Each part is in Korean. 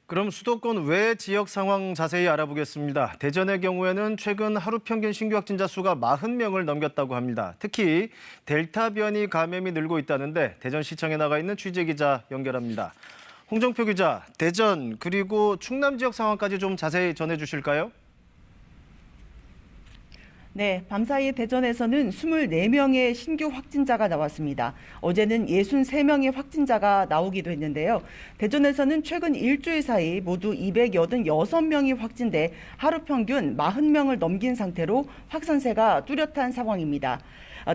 그럼 수도권 외 지역 상황 자세히 알아보겠습니다. 대전의 경우에는 최근 하루 평균 신규 확진자 수가 40명을 넘겼다고 합니다. 특히 델타 변이 감염이 늘고 있다는데 대전시청에 나가 있는 취재기자 연결합니다. 홍정표 기자, 대전 그리고 충남 지역 상황까지 좀 자세히 전해주실까요? 네, 밤사이 대전에서는 24명의 신규 확진자가 나왔습니다. 어제는 63명의 확진자가 나오기도 했는데요. 대전에서는 최근 일주일 사이 모두 286명이 확진돼 하루 평균 40명을 넘긴 상태로 확산세가 뚜렷한 상황입니다.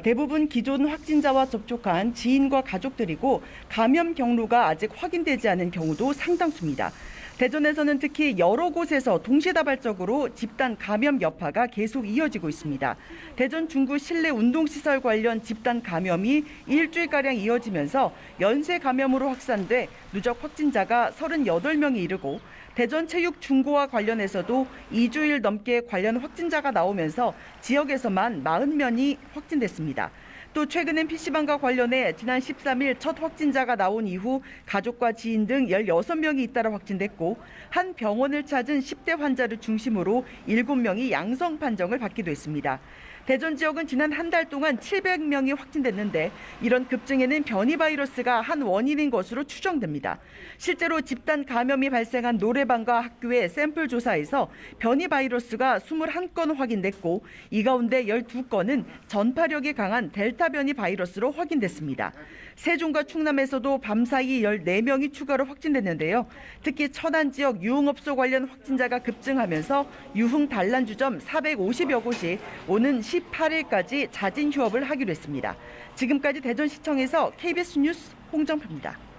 대부분 기존 확진자와 접촉한 지인과 가족들이고 감염 경로가 아직 확인되지 않은 경우도 상당수입니다. 대전에서는 특히 여러 곳에서 동시다발적으로 집단 감염 여파가 계속 이어지고 있습니다. 대전 중구 실내 운동시설 관련 집단 감염이 일주일가량 이어지면서 연쇄 감염으로 확산돼 누적 확진자가 38명이 이르고 대전 체육 중고와 관련해서도 2주일 넘게 관련 확진자가 나오면서 지역에서만 40명이 확진됐습니다. 또 최근엔 PC방과 관련해 지난 13일 첫 확진자가 나온 이후 가족과 지인 등 16명이 잇따라 확진됐고 한 병원을 찾은 10대 환자를 중심으로 7명이 양성 판정을 받기도 했습니다. 대전 지역은 지난 한 달 동안 700명이 확진됐는데 이런 급증에는 변이 바이러스가 한 원인인 것으로 추정됩니다. 실제로 집단 감염이 발생한 노래방과 학교의 샘플 조사에서 변이 바이러스가 21건 확인됐고 이 가운데 12건은 전파력이 강한 델타 변이 바이러스로 확인됐습니다. 세종과 충남에서도 밤사이 14명이 추가로 확진됐는데요. 특히 천안 지역 유흥업소 관련 확진자가 급증하면서 유흥 단란주점 450여 곳이 오는 18일까지 자진 휴업을 하기로 했습니다. 지금까지 대전시청에서 KBS 뉴스 홍정표입니다.